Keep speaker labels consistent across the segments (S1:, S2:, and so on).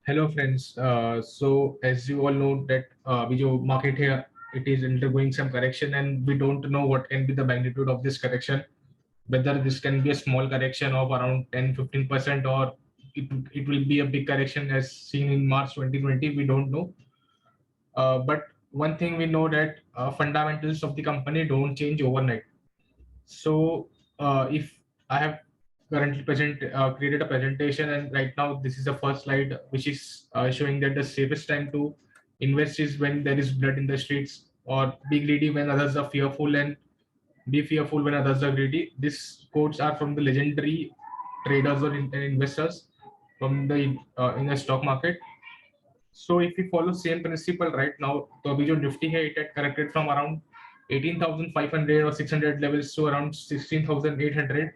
S1: Hello friends. So as you all know that अभी जो market है, it is undergoing some correction and we don't know what can be the magnitude of this correction. Whether this can be a small correction of around 10-15% or it will be a big correction as seen in March 2020. We don't know. But one thing we know that fundamentals of the company don't change overnight. So if I have currently created a presentation, and right now this is the first slide which is showing that the safest time to invest is when there is blood in the streets, or be greedy when others are fearful and be fearful when others are greedy. These quotes are from the legendary traders or investors from the in the stock market. So if we follow same principle right now, तो अभी जो Nifty है, it had corrected from around 18,500 or 600 levels to around 16,800,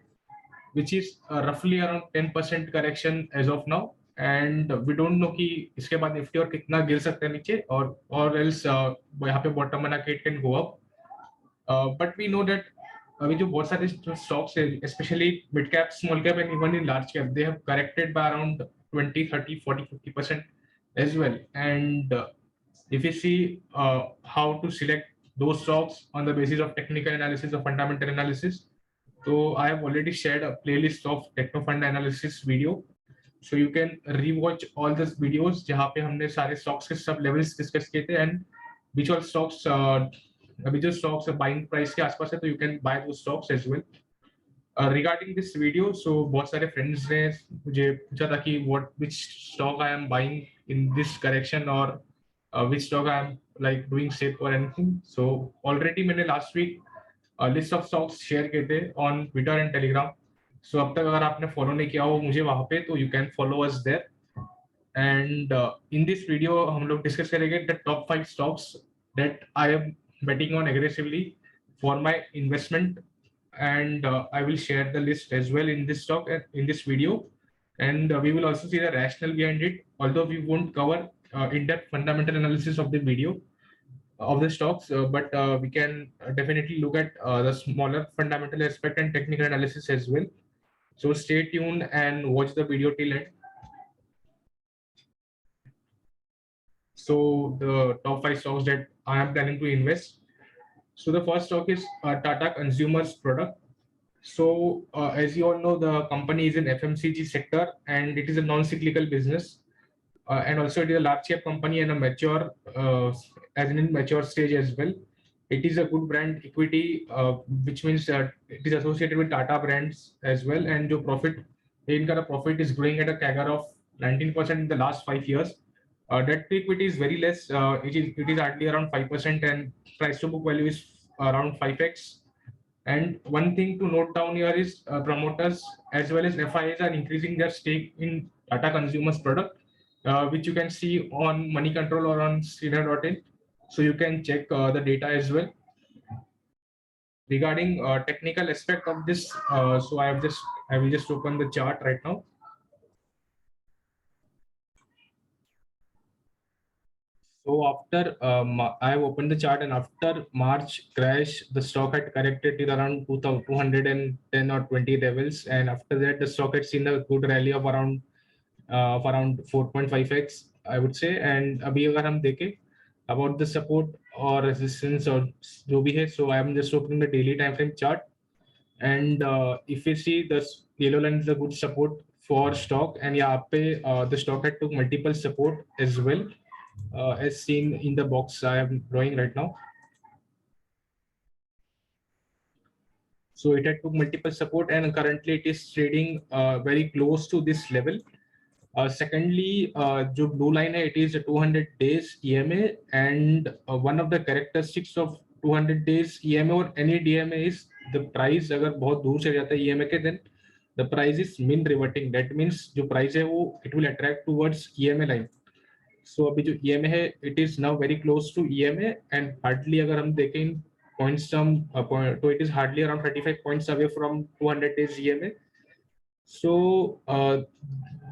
S1: which is roughly around 10% correction as of now. And we don't know कि इसके बाद Nifty और कितना गिर सकता है नीचे, or else यहाँ पे बॉटम बना के it can go up. But we know that अभी जो बहुत सारे stocks है, especially mid cap, small cap, and even in large cap, they have corrected by around 20, 30, 40, 50% as well. And if you see how to select those stocks on the basis of technical analysis or fundamental analysis, so I have already shared a playlist of techno fund analysis video. So you can rewatch all these videos जहाँ पे हमने सारे stocks के सब levels discuss किए थे, and which all stocks अभी जो stocks buying price के आसपास है, तो you can buy those stocks as well. Regarding this video, so बहुत सारे friends ने मुझे पूछा था कि which stock I am buying in this correction, or which stock I am like doing safe or anything. So already मैंने last week list of stocks share किए थे on Twitter and Telegram. So अब तक अगर आपने follow नहीं किया हो मुझे वहाँ पे, तो you can follow us there. And in this video हम लोग discuss करेंगे the top 5 stocks that I am betting on aggressively for my investment. And I will share the list as well in this stock in this video. And we will also see the rationale behind it, although we won't cover in-depth fundamental analysis of the video of the stocks, but we can definitely look at the smaller fundamental aspect and technical analysis as well. So stay tuned and watch the video till end. So the top 5 stocks that I am planning to invest. So the first stock is Tata Consumers Product. So as you all know, the company is in FMCG sector and it is a non-cyclical business. And also it is a large cap company and a mature, as in mature stage as well. It is a good brand equity, which means that it is associated with Tata brands as well. And the profit is growing at a CAGR of 19% in the last 5 years. Debt to equity is very less. It is hardly around 5%, and price to book value is around 5x. And one thing to note down here is promoters as well as FIAs are increasing their stake in Tata Consumers Product, which you can see on Money Control or on Srinagar.in. So you can check the data as well. Regarding technical aspect of this, so I will just open the chart right now. So after I have opened the chart, and after March crash, the stock had corrected to around 210 or 20 levels, and after that the stock had seen a good rally of around 4.5x, I would say. And अभी अगर हम देखें about the support or resistance or जो भी है, so I am just opening the daily time frame chart, and if you see the yellow line is a good support for stock, and यहाँ पे the stock had took multiple support as well. As seen in the box I am drawing right now. So it had took multiple support, and currently it is trading very close to this level. Secondly, जो blue line है, it is a 200 days EMA, and one of the characteristics of 200 days EMA or any DMA is the price अगर बहुत दूर से जाता है EMA के, then the price is mean reverting. That means जो price है वो it will attract towards EMA line. So अभी जो EMA है, it is now very close to EMA, and hardly अगर हम देखें points term, तो it is hardly around 35 points away from 200 days EMA. So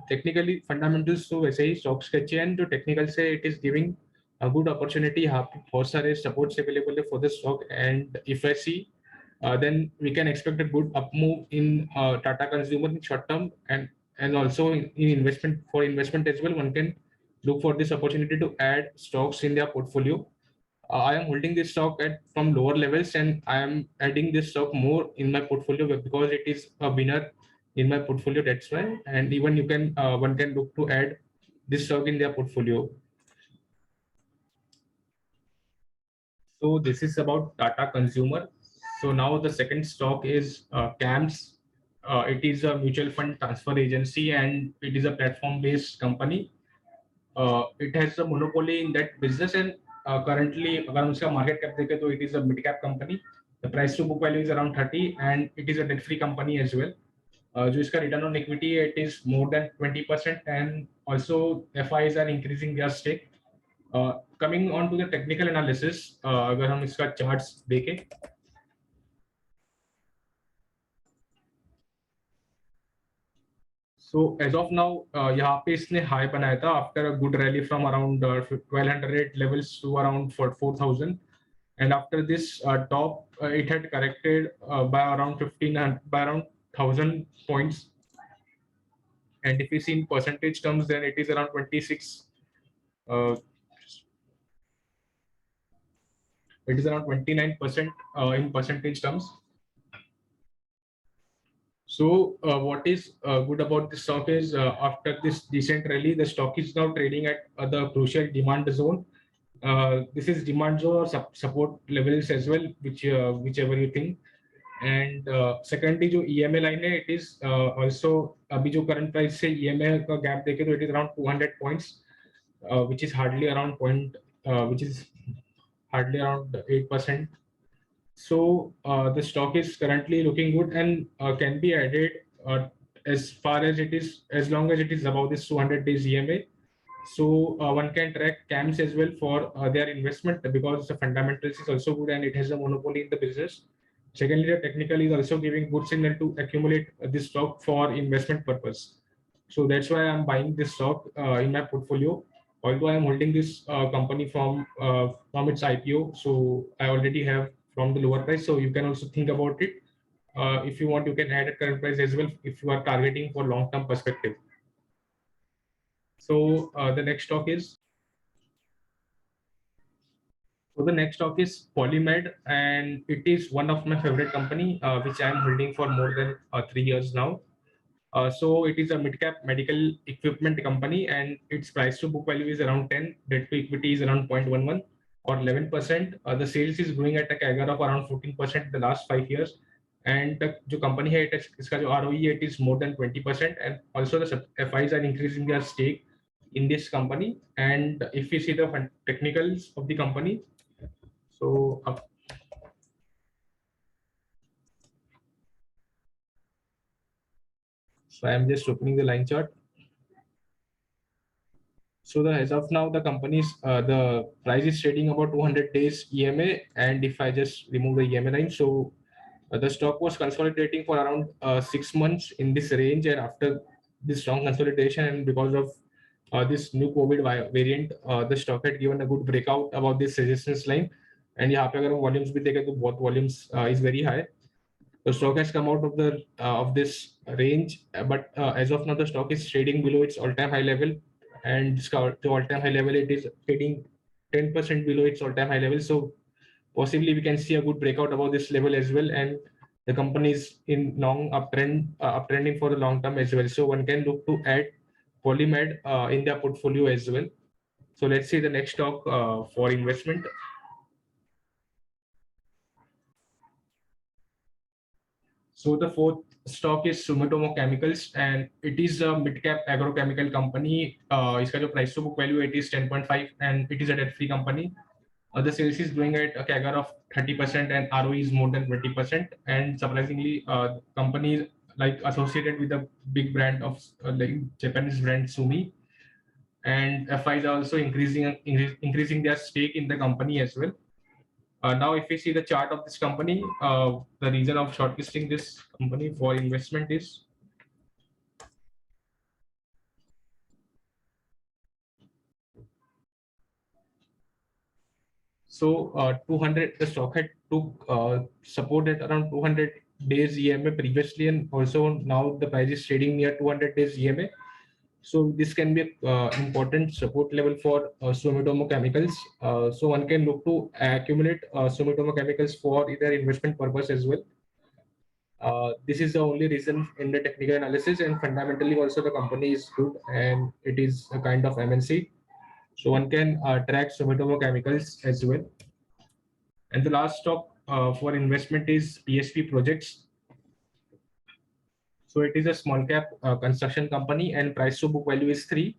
S1: technically fundamentals तो वैसे ही stocks के अच्छे हैं, जो technical से it is giving a good opportunity. यहाँ पे बहुत सारे supports available है for the stock, and if I see then we can expect a good up move in Tata Consumer in short term, and also in investment as well. One can look for this opportunity to add stocks in their portfolio. I am holding this stock at from lower levels, and I am adding this stock more in my portfolio because it is a winner in my portfolio. That's why. And even you can one can look to add this stock in their portfolio. So this is about Tata Consumer. So now the second stock is CAMS. It is a mutual fund transfer agency, and it is a platform-based company. It has a monopoly in that business, and currently अगर हम उसका market cap देखें तो it is a mid cap company. The price to book value is around 30, and it is a debt free company as well. जो इसका return on equity it is more than 20%, and also FIs are increasing their stake. Coming on to the technical analysis, अगर हम इसका charts देखें, so as of now यहाँ पे इसने high बनाया था after a good rally from around 1200 levels to around 4000, and after this top it had corrected by around 1500 by around 1000 points, and if we see in percentage terms then it is around 26 uh, it is around 29% in percentage terms. So what is good about this stock is after this decent rally, the stock is now trading at the crucial demand zone. This is demand zone or support levels as well, whichever you think. And secondly, जो EMA line है, it is also अभी जो current price से EMA का gap देखे तो it is around 200 points, which is hardly around which is hardly around 8%. So the stock is currently looking good and can be added as far as it is, as long as it is above this 200 days EMA. So one can track CAMS as well for their investment because the fundamentals is also good and it has a monopoly in the business. Secondly, the technical is also giving good signal to accumulate this stock for investment purpose. So that's why I'm buying this stock in my portfolio. Although I'm holding this company from its IPO, so I already have from the lower price. So you can also think about it. If you want, you can add a current price as well if you are targeting for long-term perspective. So the next stock is. So the next stock is Polymed, and it is one of my favorite company, which I'm holding for more than 3 years now. So it is a mid-cap medical equipment company, and its price to book value is around 10. Debt to equity is around 0.11 or 11%. The sales is growing at a CAGR of around 14% in the last 5 years. And the company है इसका जो ROE it is more than 20%, and also the FIs are increasing their stake in this company. And if we see the technicals of the company, so so I am just opening the line chart. So as of now, the company's the price is trading about 200 days EMA, and if I just remove the EMA line, so the stock was consolidating for around 6 months in this range, and after this strong consolidation and because of this new COVID variant, the stock had given a good breakout about this resistance line. And यहाँ पे अगर हम volumes भी देखें तो बहुत volumes is very high. The stock has come out of this range, but as of now the stock is trading below its all-time high level, and the all-time high level it is trading 10% below its all-time high level. So possibly we can see a good breakout above this level as well, and the company is in long uptrending for the long term as well. So one can look to add Polymed in their portfolio as well. So let's see the next stock for investment. So the fourth stock is Sumitomo Chemicals, and it is a mid-cap agrochemical company. इसका जो price to book value it is 10.5, and it is a debt-free company. The sales is growing at a CAGR of 30%, and ROE is more than 20%. And surprisingly, companies like associated with a big brand of like Japanese brand Sumi, and FIs are also increasing their stake in the company as well. Now, if we see the chart of this company, the reason of shortlisting this company for investment is so 200. The stock had took support at around 200 days EMA previously, and also now the price is trading near 200 days EMA. So this can be an important support level for Sumitomo Chemicals. So one can look to accumulate Sumitomo Chemicals for either investment purpose as well. This is the only reason in the technical analysis, and fundamentally also the company is good and it is a kind of MNC. So one can track Sumitomo Chemicals as well. And the last stock for investment is PSP Projects. So it is a small cap construction company, and price to book value is 3.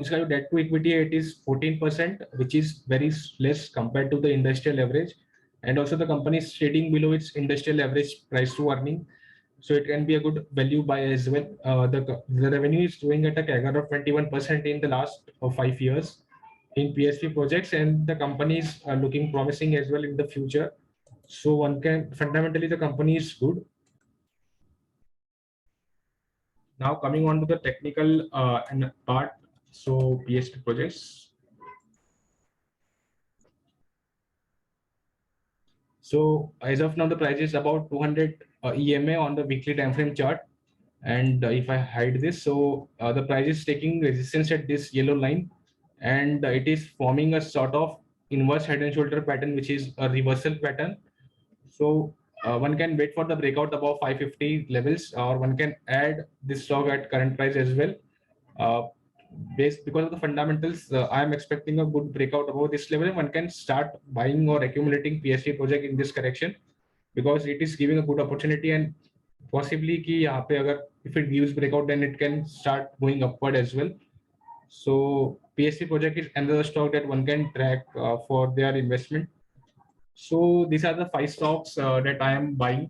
S1: Its kind of debt to equity, it is 14%, which is very less compared to the industrial average. And also the company is trading below its industrial average price to earning. So it can be a good value buy as well. The revenue is growing at a CAGR of 21% in the last 5 years in PSP projects, and the company is looking promising as well in the future. So one can fundamentally the company is good. Now coming on to the technical and part, so PSP projects. So as of now, the price is about 200 EMA on the weekly time frame chart. And if I hide this, so the price is taking resistance at this yellow line, and it is forming a sort of inverse head and shoulder pattern, which is a reversal pattern. So one can wait for the breakout above 550 levels, or one can add this stock at current price as well. Uh, Based because of the fundamentals, I am expecting a good breakout above this level. One can start buying or accumulating PSP project in this correction because it is giving a good opportunity, and possibly कि यहाँ पे अगर if it gives breakout, then it can start going upward as well. So PSP project is another stock that one can track for their investment. So these are the 5 stocks that I am buying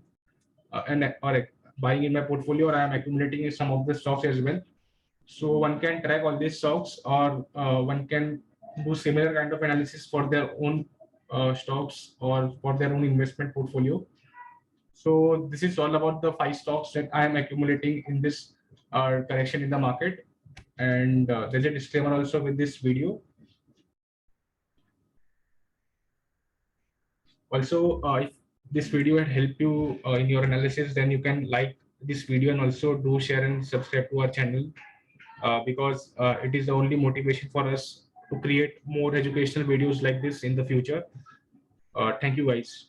S1: or buying in my portfolio, or I am accumulating in some of the stocks as well. So one can track all these stocks, or one can do similar kind of analysis for their own stocks or for their own investment portfolio. So this is all about the 5 stocks that I am accumulating in this correction in the market. And there's a disclaimer also with this video. Also, if this video had helped you in your analysis, then you can like this video and also do share and subscribe to our channel because it is the only motivation for us to create more educational videos like this in the future. Thank you guys.